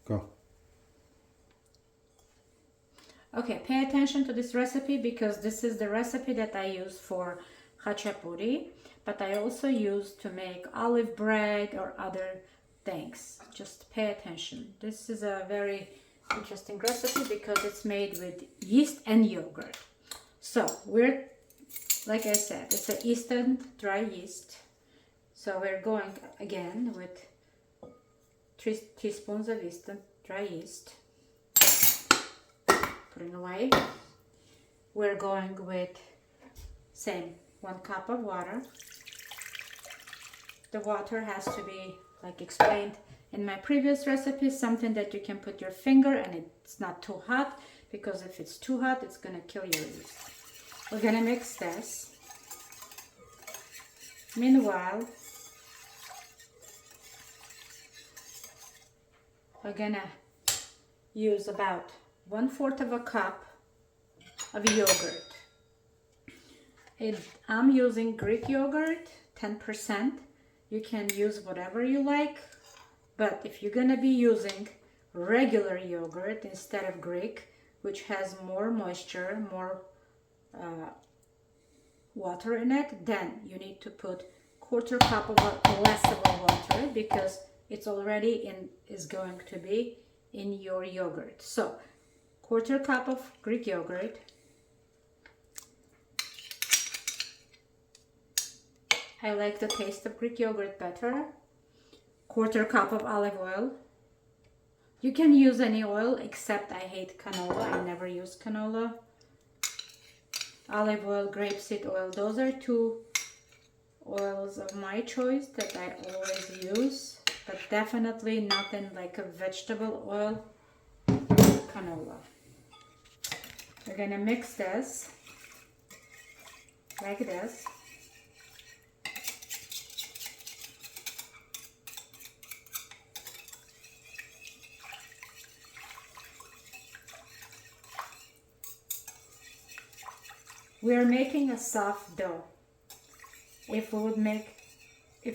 Go. Okay, pay attention to this recipe because this is the recipe that I use for khachapuri, but I also use to make olive bread or other things. Just pay attention. This is a very interesting recipe because it's made with yeast and yogurt. So we're, like I said, it's an instant dry yeast. So we're going again with 3 teaspoons of instant dry yeast. Putting away. We're going with same 1 cup of water. The water has to be, like explained in my previous recipe, something that you can put your finger and it's not too hot, because if it's too hot it's gonna kill your yeast. We're gonna mix this. Meanwhile, we're gonna use about 1/4 of a cup of yogurt. I'm using Greek yogurt, 10%. You can use whatever you like, but if you're gonna be using regular yogurt instead of Greek, which has more moisture, more water in it, then you need to put 1/4 cup of less of a water, because it's already is going to be in your yogurt. So 1/4 cup of Greek yogurt, I like the taste of Greek yogurt better. 1/4 cup of olive oil. You can use any oil except I hate canola. I never use canola. Olive oil, grapeseed oil, those are 2 oils of my choice that I always use, but definitely nothing like a vegetable oil, canola. We're gonna mix this like this. We are making a soft dough. If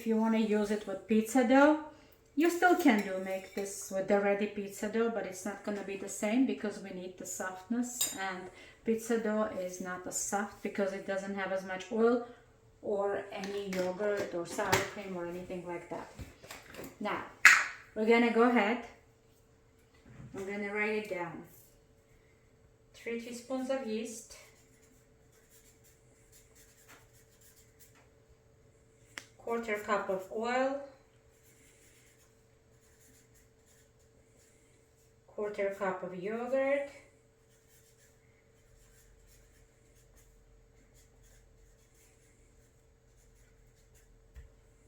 you want to use it with pizza dough, you still can make this with the ready pizza dough, but it's not going to be the same because we need the softness, and pizza dough is not as soft because it doesn't have as much oil or any yogurt or sour cream or anything like that. Now, we're going to go ahead. I'm going to write it down. 3 teaspoons of yeast. 1/4 cup of oil, 1/4 cup of yogurt,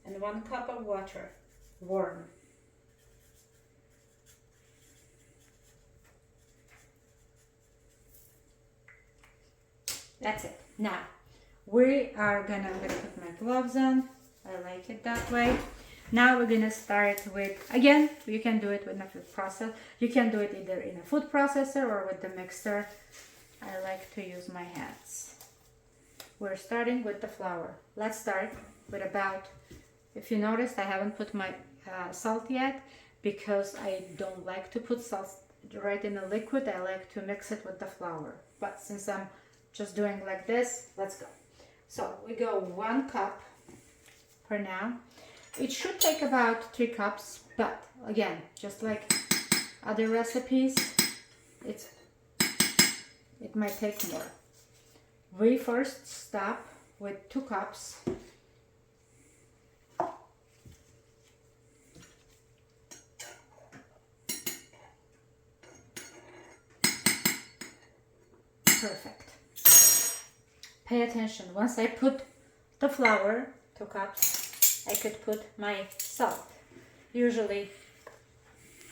and 1 cup of water, warm. That's it. Now, I'm gonna put my gloves on. I like it that way. Now we're gonna start with, again, you can do it with a food processor. You can do it either in a food processor or with the mixer. I like to use my hands. We're starting with the flour. Let's start with about, if you noticed, I haven't put my salt yet because I don't like to put salt right in the liquid. I like to mix it with the flour. But since I'm just doing like this, let's go. So we go 1 cup for now. It should take about 3 cups, but again, just like other recipes, it might take more. We first stop with 2 cups. Perfect. Pay attention. Once I put the flour, 2 cups, I could put my salt. Usually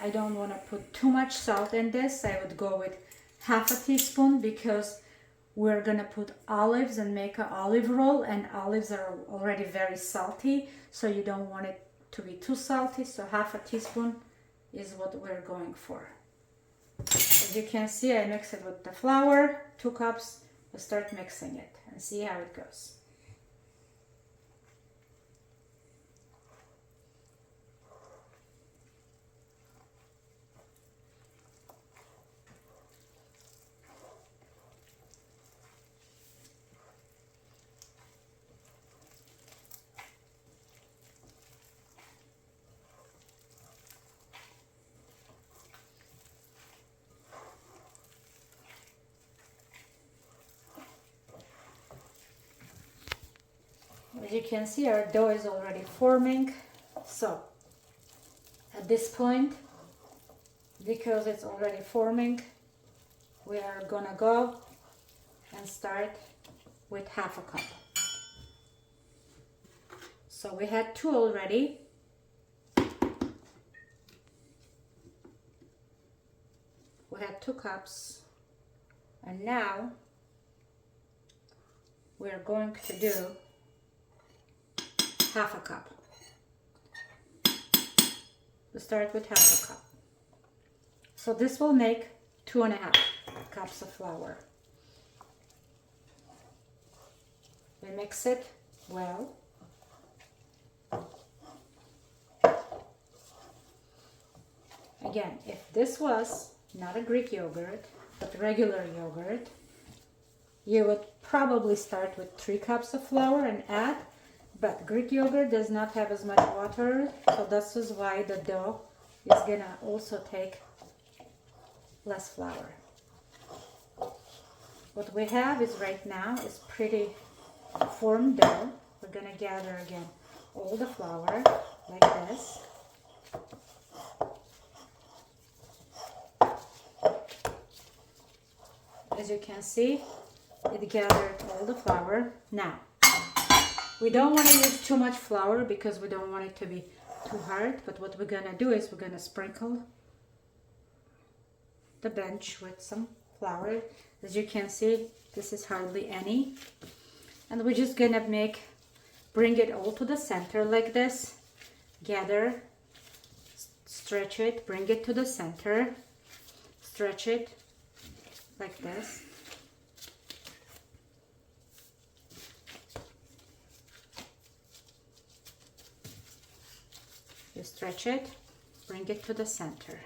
I don't want to put too much salt in this. I would go with 1/2 teaspoon because we're gonna put olives and make an olive roll, and olives are already very salty, so you don't want it to be too salty. So 1/2 teaspoon is what we're going for. As you can see, I mix it with the flour, 2 cups. We'll start mixing it and see how it goes. as you can see, our dough is already forming. So at this point, because it's already forming, we are gonna go and start with half a cup. So we had 2 already. We had 2 cups, and now we're going to do half a cup. We start with half a cup. So this will make 2.5 cups of flour. We mix it well. Again, if this was not a Greek yogurt, but regular yogurt, you would probably start with 3 cups of flour and add, but Greek yogurt does not have as much water, so this is why the dough is gonna also take less flour. What we have is right now is pretty formed dough. We're gonna gather again all the flour like this. As you can see, it gathered all the flour. Now, we don't want to use too much flour because we don't want it to be too hard, but what we're gonna do is we're gonna sprinkle the bench with some flour. As you can see, this is hardly any. And we're just gonna bring it all to the center like this. Gather, stretch it, bring it to the center, stretch it like this. You stretch it, bring it to the center.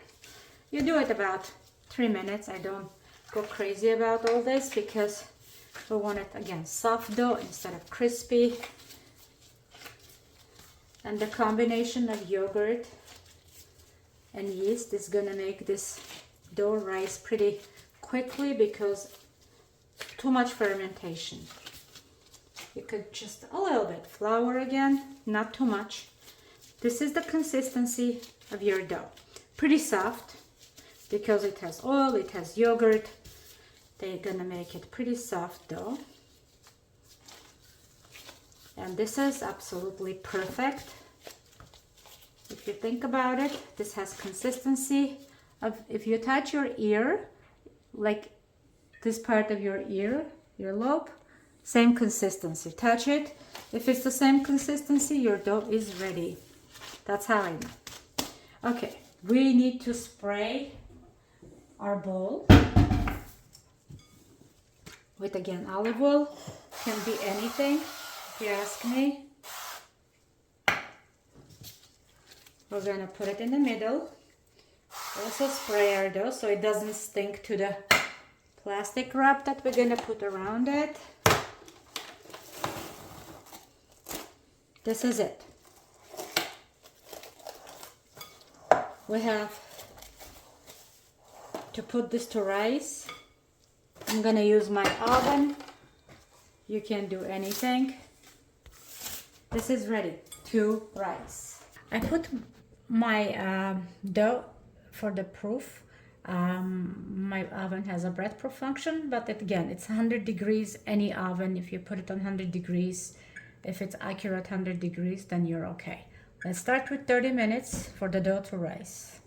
You do it about 3 minutes. I don't go crazy about all this because we want it, again, soft dough instead of crispy. And the combination of yogurt and yeast is gonna make this dough rise pretty quickly because too much fermentation. You could just a little bit flour again, not too much. This is the consistency of your dough. Pretty soft because it has oil, it has yogurt. They're gonna make it pretty soft dough. And this is absolutely perfect. If you think about it, this has consistency of, if you touch your ear, like this part of your ear, your lobe, same consistency. Touch it. If it's the same consistency, your dough is ready. That's how I know. Okay, we need to spray our bowl with, again, olive oil. Can be anything, if you ask me. We're gonna put it in the middle. Also spray our dough so it doesn't stink to the plastic wrap that we're gonna put around it. This is it. We have to put this to rise. I'm gonna use my oven. You can do anything. This is ready to rise. I put my dough for the proof. My oven has a bread proof function, but again, it's 100 degrees. Any oven, if you put it on 100 degrees, if it's accurate 100 degrees, then you're okay. Let's start with 30 minutes for the dough to rise.